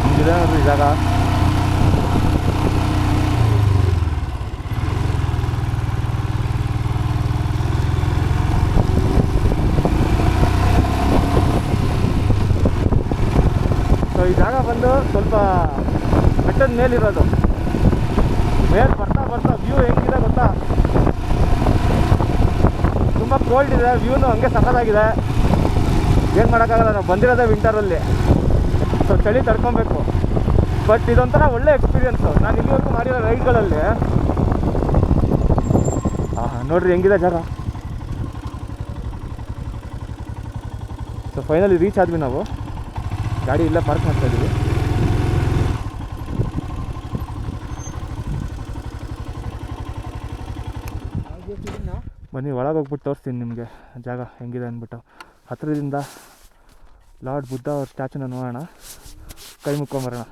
ಹಿಂಗಿದೆ ನೋಡ್ರಿ ಜಾಗ. ಸೊ ಈ ಜಾಗ ಬಂದು ಸ್ವಲ್ಪ ಬೆಟ್ಟದ ಮೇಲಿರೋದು. ಮೇಲೆ ಬರ್ತಾ ಬರ್ತಾ ವ್ಯೂ ಹೆಂಗಿದೆ ಗೊತ್ತಾ? ತುಂಬ ಕೋಲ್ಡ್ ಇದೆ, ವ್ಯೂನು ಹಂಗೆ ಸಖತ್ತಾಗಿದೆ. ಏನು ಮಾಡೋಕ್ಕಾಗಲ್ಲ, ನಾವು ಬಂದಿರೋದೇ ವಿಂಟರಲ್ಲಿ. ಸೊ ಚಳಿ ತಡ್ಕೊಬೇಕು. ಬಟ್ ಇದೊಂಥರ ಒಳ್ಳೆ ಎಕ್ಸ್ಪೀರಿಯೆನ್ಸು. ನಾನು ಇಲ್ಲಿವರೆಗೂ ಮಾಡಿರೋ ರೈಡ್ಗಳಲ್ಲಿ. ನೋಡಿರಿ ಹೆಂಗಿದೆ ಜಾಗ. ಸೊ ಫೈನಲಿ ರೀಚ್ ಆದ್ವಿ ನಾವು. ಗಾಡಿ ಇಲ್ಲೇ ಪಾರ್ಕ್ ಮಾಡ್ತಾ ಇದ್ದೀವಿ. ಬನ್ನಿ ಒಳಗೆ ಹೋಗ್ಬಿಟ್ಟು ತೋರಿಸ್ತೀನಿ ನಿಮಗೆ ಜಾಗ ಹೆಂಗಿದೆ ಅಂದ್ಬಿಟ್ಟು. ಹತ್ತಿರದಿಂದ ಲಾರ್ಡ್ ಬುದ್ಧ ಅವ್ರ ಸ್ಟ್ಯಾಚುನ ನೋಡೋಣ, ಕೈ ಮುಕ್ಕೊಂಬರೋಣ.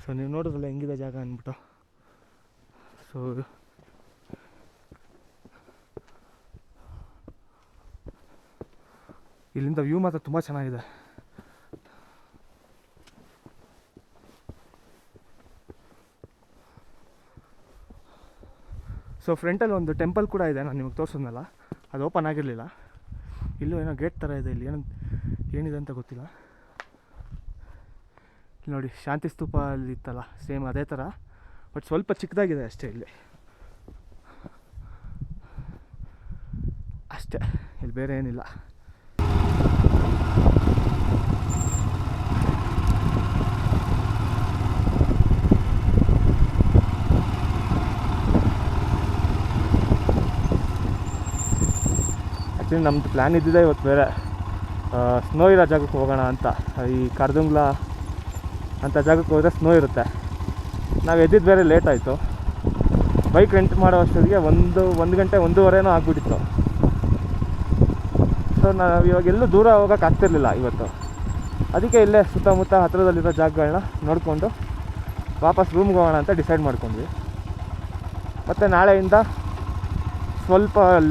ಸೊ ನೀವು ನೋಡಿದ್ರಲ್ಲ ಹೆಂಗಿದೆ ಜಾಗ ಅಂದ್ಬಿಟ್ಟು. ಸೊ ಇಲ್ಲಿಂದ ವ್ಯೂ ಮಾತ್ರ ತುಂಬ ಚೆನ್ನಾಗಿದೆ. ಸೊ ಫ್ರಂಟಲ್ಲಿ ಒಂದು ಟೆಂಪಲ್ ಕೂಡ ಇದೆ, ನಾನು ನಿಮಗೆ ತೋರಿಸೋದ್ನಲ್ಲ, ಅದು ಓಪನ್ ಆಗಿರಲಿಲ್ಲ. ಇಲ್ಲೂ ಏನೋ ಗೇಟ್ ಥರ ಇದೆ. ಇಲ್ಲಿ ಏನಿದೆ ಅಂತ ಗೊತ್ತಿಲ್ಲ. ನೋಡಿ, ಶಾಂತಿ ಸ್ತೂಪ ಅಲ್ಲಿ ಇತ್ತಲ್ಲ, ಸೇಮ್ ಅದೇ ಥರ, ಬಟ್ ಸ್ವಲ್ಪ ಚಿಕ್ಕದಾಗಿದೆ ಅಷ್ಟೇ. ಇಲ್ಲಿ ಅಷ್ಟೇ, ಇಲ್ಲಿ ಬೇರೆ ಏನಿಲ್ಲ. ಆ್ಯಕ್ಚುಲಿ ನಮ್ಮದು ಪ್ಲ್ಯಾನ್ ಇದ್ದಿದೆ ಇವತ್ತು ಬೇರೆ, ಸ್ನೋ ಇರೋ ಜಾಗಕ್ಕೆ ಹೋಗೋಣ ಅಂತ. ಈ ಕಾರ್ದುಂಗ್ಲಾ ಅಂತ ಜಾಗಕ್ಕೆ ಹೋದರೆ ಸ್ನೋ ಇರುತ್ತೆ. ನಾವು ಎದ್ದಿದ್ದು ಬೇರೆ ಲೇಟ್ ಆಯಿತು. ಬೈಕ್ ರೆಂಟ್ ಮಾಡೋ ಅಷ್ಟೊತ್ತಿಗೆ ಒಂದು ಗಂಟೆ 1:15 ಆಗಿಬಿಟ್ಟಿತ್ತು. ಸೊ ನಾವು ಇವಾಗ ಎಲ್ಲೂ ದೂರ ಹೋಗೋಕೆ ಆಗ್ತಿರ್ಲಿಲ್ಲ ಇವತ್ತು. ಅದಕ್ಕೆ ಇಲ್ಲೇ ಸುತ್ತಮುತ್ತ ಹತ್ತಿರದಲ್ಲಿರೋ ಜಾಗಗಳನ್ನ ನೋಡಿಕೊಂಡು ವಾಪಸ್ ರೂಮ್ಗೆ ಹೋಗೋಣ ಅಂತ ಡಿಸೈಡ್ ಮಾಡ್ಕೊಂಡ್ವಿ. ಮತ್ತು ನಾಳೆಯಿಂದ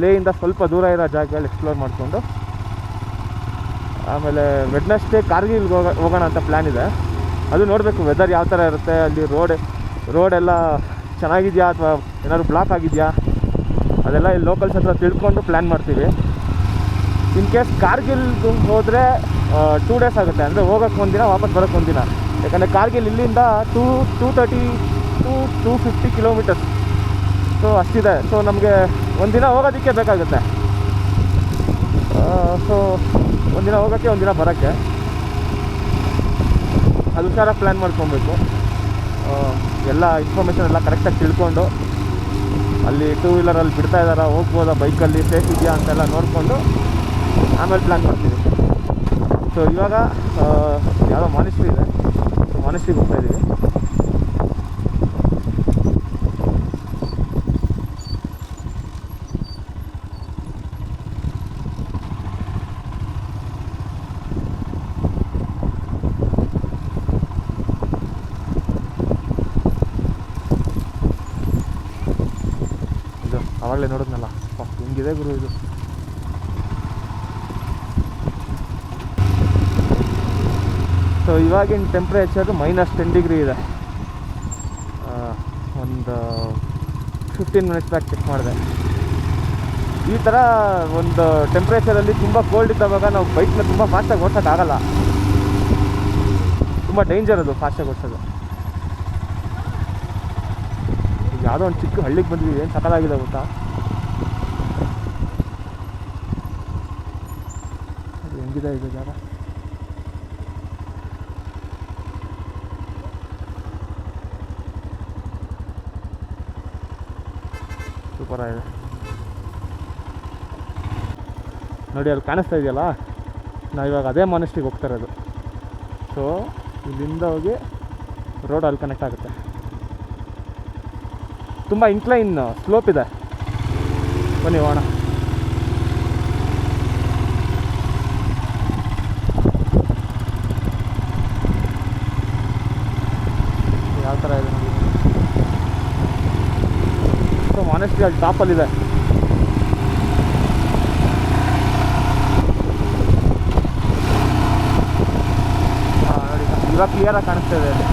ಲೇಯಿಂದ ಸ್ವಲ್ಪ ದೂರ ಇರೋ ಜಾಗಗಳು ಎಕ್ಸ್ಪ್ಲೋರ್ ಮಾಡಿಕೊಂಡು ಆಮೇಲೆ ವೆಡ್ನೆಸ್ಡೇ ಕಾರ್ಗಿಲ್ಗೆ ಹೋಗೋಣ ಅಂತ ಪ್ಲ್ಯಾನ್ ಇದೆ. ಅದು ನೋಡಬೇಕು ವೆದರ್ ಯಾವ ಥರ ಇರುತ್ತೆ, ಅಲ್ಲಿ ರೋಡೆಲ್ಲ ಚೆನ್ನಾಗಿದೆಯಾ ಅಥವಾ ಏನಾದ್ರು ಬ್ಲಾಕ್ ಆಗಿದೆಯಾ ಅದೆಲ್ಲ ಇಲ್ಲಿ ಲೋಕಲ್ಸ್ ಹತ್ರ ತಿಳ್ಕೊಂಡು ಪ್ಲ್ಯಾನ್ ಮಾಡ್ತೀವಿ. ಇನ್ ಕೇಸ್ ಕಾರ್ಗಿಲ್ಗೆ ಹೋದರೆ 2 days ಆಗುತ್ತೆ. ಅಂದರೆ ಹೋಗೋಕ್ಕೆ ಒಂದಿನ, ವಾಪಸ್ ಬರೋಕ್ಕೆ ಒಂದಿನ. ಯಾಕಂದರೆ ಕಾರ್ಗಿಲ್ ಇಲ್ಲಿಂದ 250 ಕಿಲೋಮೀಟರ್ಸ್. ಸೊ ಅಷ್ಟಿದೆ. ಸೊ ನಮಗೆ ಒಂದಿನ ಹೋಗೋದಕ್ಕೆ ಬೇಕಾಗುತ್ತೆ. ಸೊ ಒಂದಿನ ಹೋಗೋಕ್ಕೆ ಒಂದಿನ ಬರೋಕ್ಕೆ ಅದು ಹುಷಾರಾಗಿ ಪ್ಲ್ಯಾನ್ ಮಾಡ್ಕೊಬೇಕು. ಎಲ್ಲ ಇನ್ಫಾರ್ಮೇಷನ್ ಎಲ್ಲ ಕರೆಕ್ಟಾಗಿ ತಿಳ್ಕೊಂಡು ಅಲ್ಲಿ 2 ವೀಲರಲ್ಲಿ ಬಿಡ್ತಾ ಇದ್ದಾರಾ, ಹೋಗ್ಬೋದಾ, ಬೈಕಲ್ಲಿ ಸೇಫ್ ಇದೆಯಾ ಅಂತೆಲ್ಲ ನೋಡಿಕೊಂಡು ಆಮೇಲೆ ಪ್ಲ್ಯಾನ್ ಮಾಡ್ತೀವಿ. ಸೊ ಇವಾಗ ಯಾವುದೋ ಮಾನಿಸ್ಟ್ರಿ ಇದೆ, ಸೊ ಮಾನಿಸ್ಟ್ರಿಗೆ ಹೋಗ್ತಾಯಿದ್ದೀವಿ. ಆವಾಗಲೇ ನೋಡಿದ್ನಲ್ಲ, ಹಿಂಗಿದೆ ಗುರು ಇದು. ಸೊ ಇವಾಗಿನ ಟೆಂಪ್ರೇಚರು -10 ಡಿಗ್ರಿ ಇದೆ. ಒಂದು 15 ಮಿನಿಟ್ಸ್ ಬ್ಯಾಕ್ ಚೆಕ್ ಮಾಡಿದೆ. ಈ ಥರ ಒಂದು ಟೆಂಪ್ರೇಚರಲ್ಲಿ ತುಂಬ ಕೋಲ್ಡ್ ಇದ್ದಾವಾಗ ನಾವು ಬೈಕ್ನ ತುಂಬ ಫಾಸ್ಟಾಗಿ ಓಡ್ಸೋಕ್ಕಾಗಲ್ಲ. ತುಂಬ ಡೇಂಜರ್ ಅದು ಫಾಸ್ಟಾಗಿ ಓಡಿಸೋದು. ಯಾವುದೋ ಒಂದು ಚಿಕ್ಕ ಹಳ್ಳಿಗೆ ಬಂದ್ವಿ, ಏನು ಸಕಲಾಗಿದೆ ಗೊತ್ತಾ. ಅದು ಹೆಂಗಿದೆ ಇದು ಜಾಗ. ಸೂಪರ್ ಆಗಿದೆ ನೋಡಿ, ಅಲ್ಲಿ ಕಾಣಿಸ್ತಾ ಇದೆಯಲ್ಲ, ನಾವು ಇವಾಗ ಅದೇ ಮಾನಿಸ್ಟ್ರಿಗೆ ಹೋಗ್ತಾ ಇರೋದು. ಸೊ ಇಲ್ಲಿಂದ ಹೋಗಿ ರೋಡ್ ಅಲ್ಲಿ ಕನೆಕ್ಟ್ ಆಗುತ್ತೆ. ತುಂಬ ಇನ್ಕ್ಲೈನ್ ಸ್ಲೋಪ್ ಇದೆ. ಬನ್ನಿ ಹೋಗೋಣ. ಯಾವ ಥರ ಇದೆ ನೋಡಿ. ಸೊ ಮಾನೆಸ್ಟ್ರಿ ಅಲ್ಲಿ ಟಾಪಲ್ಲಿದೆ. ನೋಡಿ, ಇವಾಗ ಕ್ಲಿಯರಾಗಿ ಕಾಣಿಸ್ತಾ ಇದೆ ಅಲ್ಲಿ.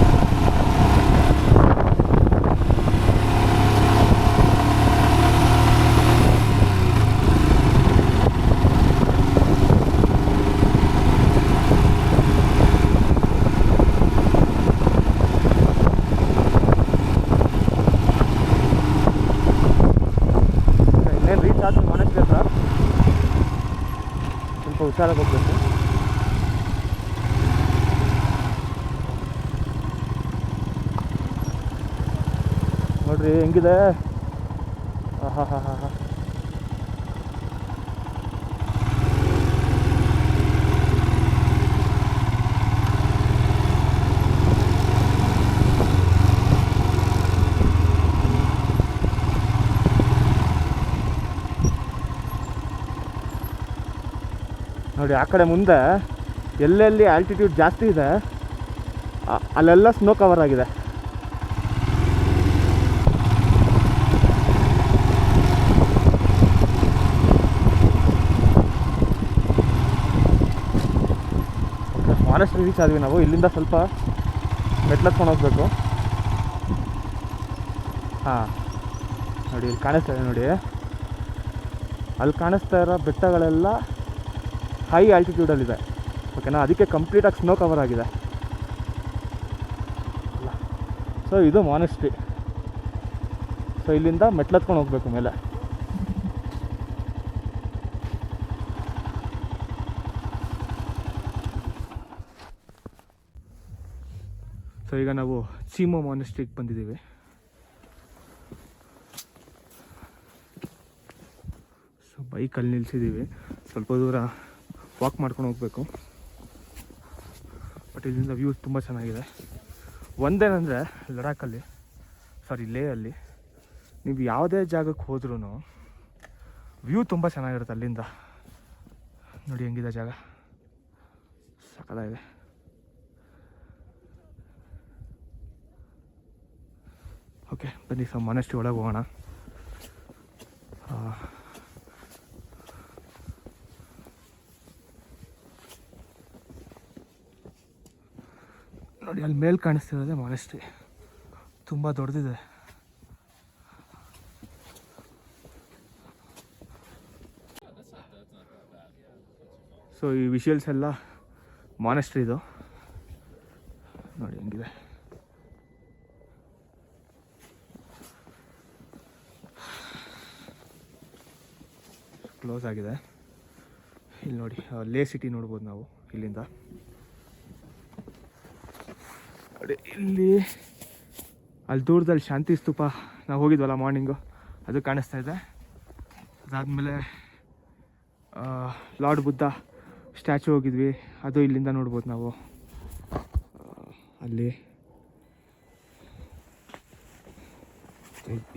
ಮಾನೆಸ್ಟ್ರಿ ಹತ್ರ ಸ್ವಲ್ಪ ಹುಷಾರಾಗಿ ಹೋಗ್ಬೇಕು. ನೋಡ್ರಿ ಹೆಂಗಿದೆ. ಹಾ ಹಾ ಹಾ ಹಾ ನೋಡಿ, ಆ ಕಡೆ ಮುಂದೆ ಎಲ್ಲೆಲ್ಲಿ ಆಲ್ಟಿಟ್ಯೂಡ್ ಜಾಸ್ತಿ ಇದೆ ಅಲ್ಲೆಲ್ಲ ಸ್ನೋ ಕವರ್ ಆಗಿದೆ. ಮಾನೆಸ್ಟ್ರಿ ರೀಚ್ ಆದ್ವಿ ನಾವು. ಇಲ್ಲಿಂದ ಸ್ವಲ್ಪ ಮೆಟ್ಲತ್ಕೊಂಡು ಹೋಗ್ಬೇಕು. ಹಾಂ ನೋಡಿ, ಇಲ್ಲಿ ಕಾಣಿಸ್ತಾ ಇದೆ ನೋಡಿ. ಅಲ್ಲಿ ಕಾಣಿಸ್ತಾ ಇರೋ ಬೆಟ್ಟಗಳೆಲ್ಲ ಹೈ ಆಲ್ಟಿಟ್ಯೂಡಲ್ಲಿದೆ. ಓಕೆನಾ, ಅದಕ್ಕೆ ಕಂಪ್ಲೀಟಾಗಿ ಸ್ನೋ ಕವರ್ ಆಗಿದೆ. ಸೊ ಇದು ಮಾನೆಸ್ಟ್ರಿ. ಸೊ ಇಲ್ಲಿಂದ ಮೆಟ್ಲತ್ಕೊಂಡು ಹೋಗ್ಬೇಕು ಮೇಲೆ. ಸೊ ಈಗ ನಾವು ಚೀಮೋ ಮಾನೆಸ್ಟ್ರಿಗೆ ಬಂದಿದ್ದೀವಿ. ಸೊ ಬೈಕಲ್ಲಿ ನಿಲ್ಲಿಸಿದ್ದೀವಿ. ಸ್ವಲ್ಪ ದೂರ ವಾಕ್ ಮಾಡ್ಕೊಂಡು ಹೋಗಬೇಕು. ಬಟ್ ಇಲ್ಲಿಂದ ವ್ಯೂಸ್ ತುಂಬ ಚೆನ್ನಾಗಿದೆ. ಒಂದೇನಂದರೆ ಲಡಾಖಲ್ಲಿ ಸಾರಿ ಲೇ ಅಲ್ಲಿ ನೀವು ಯಾವುದೇ ಜಾಗಕ್ಕೆ ಹೋದ್ರೂ ವ್ಯೂ ತುಂಬ ಚೆನ್ನಾಗಿರುತ್ತೆ ಅಲ್ಲಿಂದ. ನೋಡಿ ಹೆಂಗಿದೆ ಜಾಗ, ಸಕ್ಕತ್ತಾಗಿದೆ. ಓಕೆ ಬನ್ನಿ ಮೊನೆಸ್ಟ್ರಿ ಒಳಗೆ ಹೋಗೋಣ. ನೋಡಿ ಅಲ್ಲಿ ಮೇಲೆ ಕಾಣಿಸ್ತಿರೋದೆ ಮೊನೆಸ್ಟ್ರಿ, ತುಂಬ ದೊಡ್ಡದಿದೆ. ಸೊ ಈ ವಿಷುವಲ್ಸ್ ಎಲ್ಲ ಮಾನೆಸ್ಟ್ರಿದು ನೋಡಿ ಹೆಂಗಿದೆ. ಕ್ಲೋಸ್ ಆಗಿದೆ. ಇಲ್ಲಿ ನೋಡಿ ಲೇ ಸಿಟಿ ನೋಡ್ಬೋದು ನಾವು ಇಲ್ಲಿಂದ. ನೋಡಿ ಇಲ್ಲಿ ಅಲ್ಲಿ ದೂರದಲ್ಲಿ ಶಾಂತಿ ಸ್ತೂಪ ನಾವು ಹೋಗಿದ್ವಲ್ಲ ಮಾರ್ನಿಂಗು, ಅದು ಕಾಣಿಸ್ತಾ ಇದೆ. ಅದಾದಮೇಲೆ ಲಾರ್ಡ್ ಬುದ್ಧ ಸ್ಟ್ಯಾಚು ಹೋಗಿದ್ವಿ, ಅದು ಇಲ್ಲಿಂದ ನೋಡ್ಬೋದು ನಾವು. ಅಲ್ಲಿ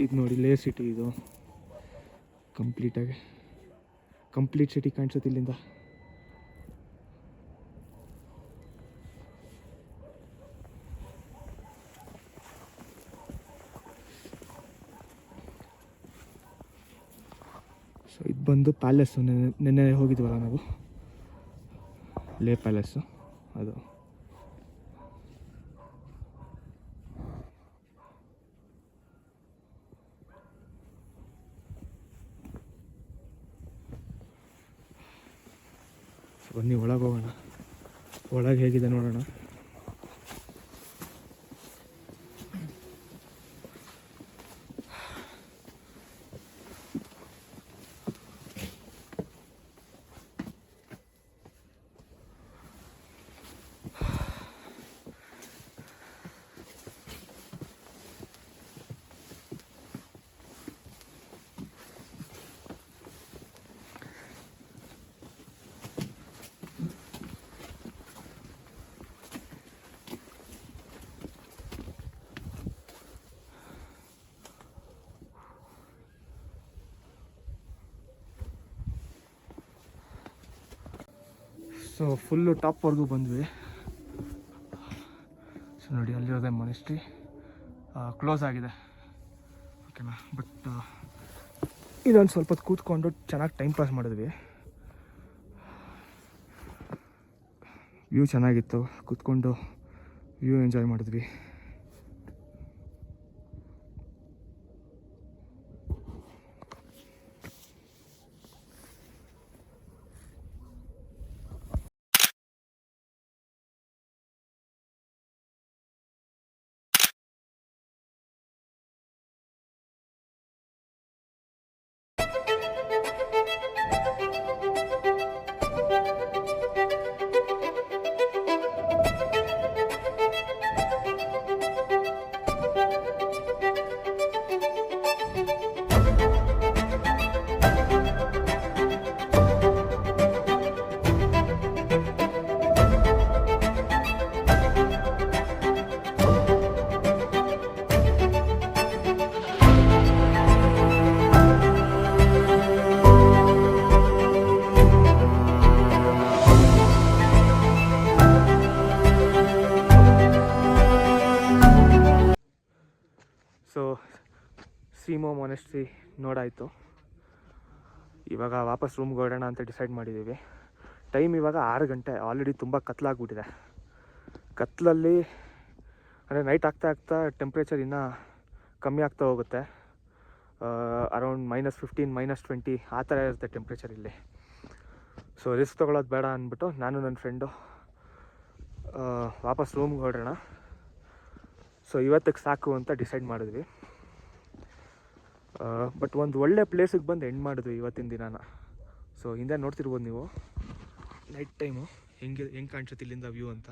ಇದು ನೋಡಿ ಲೇ ಸಿಟಿ, ಇದು ಕಂಪ್ಲೀಟ್ ಸಿಟಿ ಕಾಣಿಸುತ್ತೆ ಇಲ್ಲಿಂದ. ಸೊ ಇದು ಬಂದು ಪ್ಯಾಲೇಸು, ನೆನ್ನೆ ಹೋಗಿದ್ವಲ್ಲ ನಾವು, ಲೇ ಪ್ಯಾಲೇಸು ಅದು. ಬನ್ನಿ ಒಳಗೆ ಹೋಗೋಣ, ಒಳಗೆ ಹೇಗಿದೆ ನೋಡೋಣ. ಸೊ ಫುಲ್ಲು ಟಾಪ್ವರೆಗೂ ಬಂದ್ವಿ. ಸೊ ನೋಡಿ ಅಲ್ಲಿರೋದೆ ಮೊನೆಸ್ಟ್ರಿ, ಕ್ಲೋಸ್ ಆಗಿದೆ. ಓಕೆನಾ, ಬಟ್ ಇದೊಂದು ಸ್ವಲ್ಪ ಹೊತ್ತು ಕೂತ್ಕೊಂಡು ಚೆನ್ನಾಗಿ ಟೈಮ್ ಪಾಸ್ ಮಾಡಿದ್ವಿ. ವ್ಯೂ ಚೆನ್ನಾಗಿತ್ತು, ಕೂತ್ಕೊಂಡು ವ್ಯೂ ಎಂಜಾಯ್ ಮಾಡಿದ್ವಿ. ಸೊ ಸೀಮೋ ಮೊನೆಸ್ಟ್ರಿ ನೋಡಾಯಿತು. ಇವಾಗ ವಾಪಸ್ ರೂಮ್ಗೆ ಹೊರಡೋಣ ಅಂತ ಡಿಸೈಡ್ ಮಾಡಿದ್ದೀವಿ. ಟೈಮ್ ಇವಾಗ 6 ಗಂಟೆ, ಆಲ್ರೆಡಿ ತುಂಬ ಕತ್ಲಾಗ್ಬಿಟ್ಟಿದೆ. ಕತ್ಲಲ್ಲಿ ಅಂದರೆ ನೈಟ್ ಆಗ್ತಾ ಟೆಂಪ್ರೇಚರ್ ಇನ್ನೂ ಕಮ್ಮಿ ಆಗ್ತಾ ಹೋಗುತ್ತೆ. ಅರೌಂಡ್ -15 -20 ಆ ಥರ ಇರುತ್ತೆ ಟೆಂಪ್ರೇಚರ್ ಇಲ್ಲಿ. ಸೊ ರಿಸ್ಕ್ ತೊಗೊಳೋದು ಬೇಡ ಅಂದ್ಬಿಟ್ಟು ನಾನು ನನ್ನ ಫ್ರೆಂಡು ವಾಪಸ್ ರೂಮ್ಗೆ ಹೊರಡೋಣ. ಸೊ ಇವತ್ತಿಗೆ ಸಾಕು ಅಂತ ಡಿಸೈಡ್ ಮಾಡಿದ್ವಿ. ಬಟ್ ಒಂದು ಒಳ್ಳೆ ಪ್ಲೇಸಿಗೆ ಬಂದು ಎಂಡ್ ಮಾಡಿದ್ವಿ ಇವತ್ತಿನ ದಿನಾನ. ಸೊ ಹಿಂದೆ ನೋಡ್ತಿರ್ಬೋದು ನೀವು ನೈಟ್ ಟೈಮು ಹೆಂಗೆ ಕಾಣಿಸುತ್ತೆ ಇಲ್ಲಿಂದ ವ್ಯೂ ಅಂತ.